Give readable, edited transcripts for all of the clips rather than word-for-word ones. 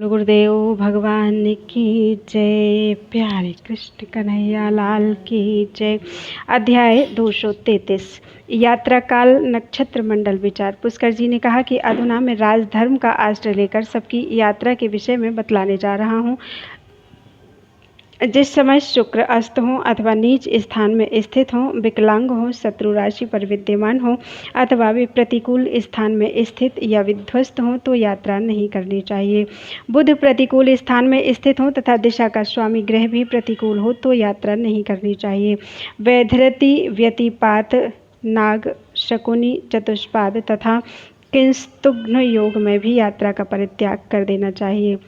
गुरुदेव भगवान की जय। प्यारे कृष्ण कन्हैया लाल की जय। अध्याय 233 यात्रा काल नक्षत्र मंडल विचार। पुष्कर जी ने कहा कि अधुना मैं राजधर्म का आश्रय लेकर सबकी यात्रा के विषय में बतलाने जा रहा हूँ। जिस समय शुक्र अस्त हों अथवा नीच स्थान में स्थित हों, विकलांग हों, शत्रु राशि पर विद्यमान हों अथवा वे प्रतिकूल स्थान में स्थित या विध्वस्त हों तो यात्रा नहीं करनी चाहिए। बुध प्रतिकूल स्थान में स्थित हों तथा दिशा का स्वामी ग्रह भी प्रतिकूल हो तो यात्रा नहीं करनी चाहिए। वैधरति, व्यतिपात, नाग, शकुनी, चतुष्पाद तथा किंस्तुघ्न योग में भी यात्रा का परित्याग कर देना चाहिए।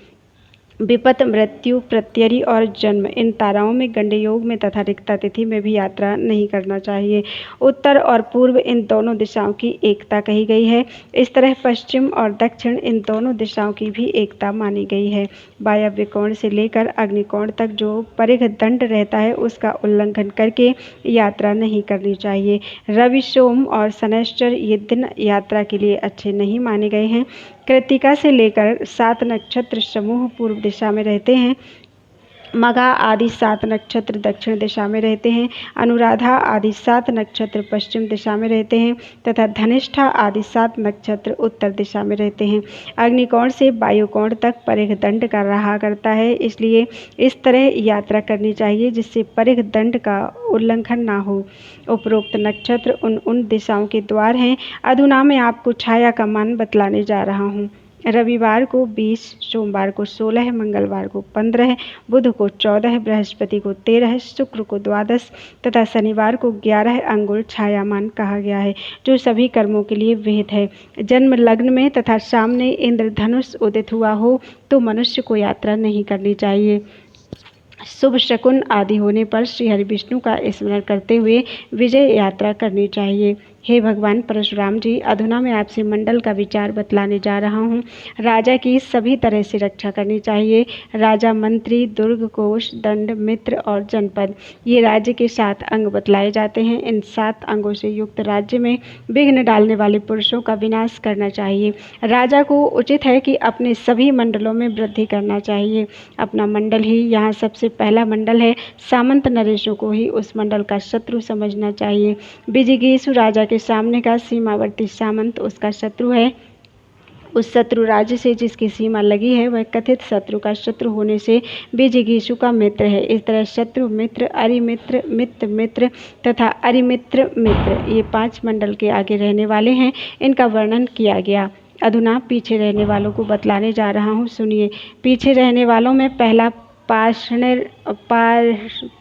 विपत, मृत्यु, प्रत्यरि और जन्म इन ताराओं में, गंड योग में तथा रिक्ता तिथि में भी यात्रा नहीं करना चाहिए। उत्तर और पूर्व इन दोनों दिशाओं की एकता कही गई है। इस तरह पश्चिम और दक्षिण इन दोनों दिशाओं की भी एकता मानी गई है। वायव्य कोण से लेकर अग्निकोण तक जो परिघ दंड रहता है उसका उल्लंघन करके यात्रा नहीं करनी चाहिए। रवि, सोम और शनैश्चर ये दिन यात्रा के लिए अच्छे नहीं माने गए हैं। कृत्तिका से लेकर 7 नक्षत्र समूह पूर्व दिशा में रहते हैं। मघा आदि 7 नक्षत्र दक्षिण दिशा में रहते हैं। अनुराधा आदि 7 नक्षत्र पश्चिम दिशा में रहते हैं तथा धनिष्ठा आदि 7 नक्षत्र उत्तर दिशा में रहते हैं। अग्निकोण से वायुकोण तक परिघ दंड का रहा करता है, इसलिए इस तरह यात्रा करनी चाहिए जिससे परिघ दंड का उल्लंघन ना हो। उपरोक्त नक्षत्र उन दिशाओं के द्वार हैं। अधुना मैं आपको छाया का मान बतलाने जा रहा हूँ। रविवार को 20, सोमवार को 16, मंगलवार को 15, बुध को 14, बृहस्पति को 13, शुक्र को 12 तथा शनिवार को 11 अंगुल छायामान कहा गया है, जो सभी कर्मों के लिए विहित है। जन्म लग्न में तथा सामने इंद्रधनुष उदित हुआ हो तो मनुष्य को यात्रा नहीं करनी चाहिए। शुभ शकुन आदि होने पर श्री हरि विष्णु का स्मरण करते हुए विजय यात्रा करनी चाहिए। हे भगवान परशुराम जी, अधुना मैं आपसे मंडल का विचार बतलाने जा रहा हूँ। राजा की सभी तरह से रक्षा करनी चाहिए। राजा, मंत्री, दुर्ग, कोष, दंड, मित्र और जनपद ये राज्य के 7 अंग बतलाए जाते हैं। इन 7 अंगों से युक्त राज्य में विघ्न डालने वाले पुरुषों का विनाश करना चाहिए। राजा को उचित है कि अपने सभी मंडलों में वृद्धि करना चाहिए। अपना मंडल ही यहाँ सबसे पहला मंडल है। सामंत नरेशों को ही उस मंडल का शत्रु समझना चाहिए। विजिगीषु राजा के सामने का सीमावर्ती सामंत उसका शत्रु है। उस शत्रु राज्य से जिसकी सीमा लगी है वह कथित शत्रु का शत्रु होने से विजिगीषु का मित्र है। इस तरह शत्रु मित्र, अरिमित्र, मित्र मित्र तथा अरिमित्र मित्र ये 5 मंडल के आगे रहने वाले हैं। इनका वर्णन किया गया। अधुना पीछे रहने वालों को बतलाने जा रहा हूँ, सुनिए। पीछे रहने वालों में पहला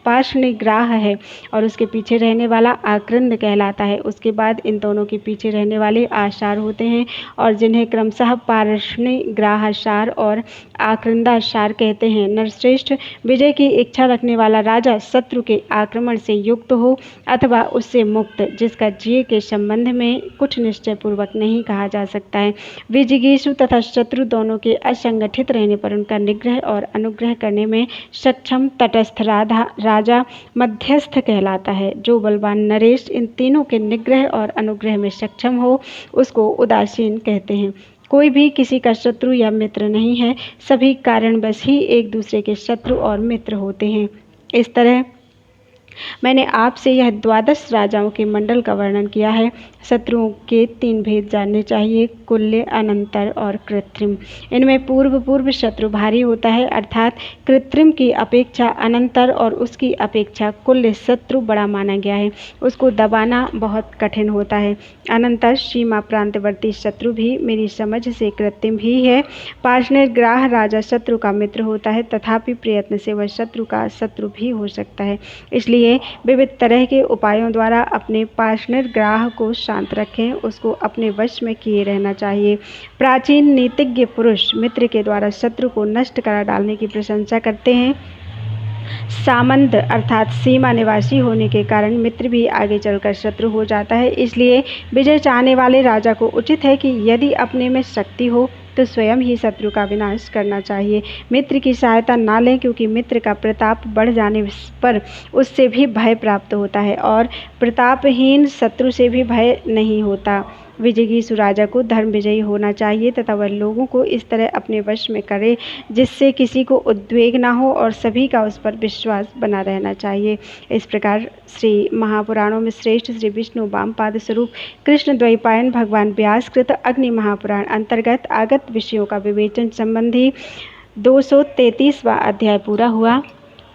पार्ष्णिग्राह है और उसके पीछे रहने वाला आकृंद कहलाता है। उसके बाद इन दोनों के पीछे रहने वाले आषाढ़ होते हैं और जिन्हें क्रमशः पार्ष्णिग्राहसार और आकृंदासार कहते हैं। नरश्रेष्ठ, विजय की इच्छा रखने वाला राजा शत्रु के आक्रमण से युक्त हो अथवा उससे मुक्त, जिसका जीव के संबंध में कुछ निश्चय पूर्वक नहीं कहा जा सकता है। विजिगीषु तथा शत्रु दोनों के असंगठित रहने पर उनका निग्रह और अनुग्रह करने में सक्षम तटस्थ राजा मध्यस्थ कहलाता है। जो बलवान नरेश इन तीनों के निग्रह और अनुग्रह में सक्षम हो उसको उदासीन कहते हैं। कोई भी किसी का शत्रु या मित्र नहीं है, सभी कारणवश ही एक दूसरे के शत्रु और मित्र होते हैं। इस तरह मैंने आपसे यह 12 राजाओं के मंडल का वर्णन किया है। शत्रुओं के 3 भेद जानने चाहिए, कुल्य, अनंतर और कृत्रिम। इनमें पूर्व शत्रु भारी होता है, अर्थात कृत्रिम की अपेक्षा अनंतर और उसकी अपेक्षा कुल्य शत्रु बड़ा माना गया है। उसको दबाना बहुत कठिन होता है। अनंतर सीमा प्रांतवर्ती शत्रु भी मेरी समझ से कृत्रिम ही है। पार्ष्णिग्राह राजा शत्रु का मित्र होता है, तथापि प्रयत्न से वह शत्रु का शत्रु भी हो सकता है। इसलिए विविध तरह के उपायों द्वारा अपने पार्ष्णिग्राह को शांत रखें, उसको अपने वश में किए रहना चाहिए। प्राचीन नीतिज्ञ पुरुष मित्र के द्वारा शत्रु को नष्ट करा डालने की प्रशंसा करते हैं। सामंत अर्थात सीमा निवासी होने के कारण मित्र भी आगे चलकर शत्रु हो जाता है। इसलिए विजय चाहने वाले राजा को उचित है कि यदि अपने में शक्ति हो तो स्वयं ही शत्रु का विनाश करना चाहिए। मित्र की सहायता ना लें, क्योंकि मित्र का प्रताप बढ़ जाने पर उससे भी भय प्राप्त होता है और प्रतापहीन शत्रु से भी भय नहीं होता। विजिगीषु राजा को धर्म विजयी होना चाहिए तथा वह लोगों को इस तरह अपने वश में करे जिससे किसी को उद्वेग ना हो और सभी का उस पर विश्वास बना रहना चाहिए। इस प्रकार श्री महापुराणों में श्रेष्ठ श्री विष्णु वामपाद स्वरूप कृष्ण द्वैपायन भगवान व्यास कृत अग्नि महापुराण अंतर्गत आगत विषयों का विवेचन संबंधी 233वां अध्याय पूरा हुआ।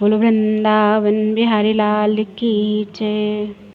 बोलो वृंदावन बिहारी लाल की जय।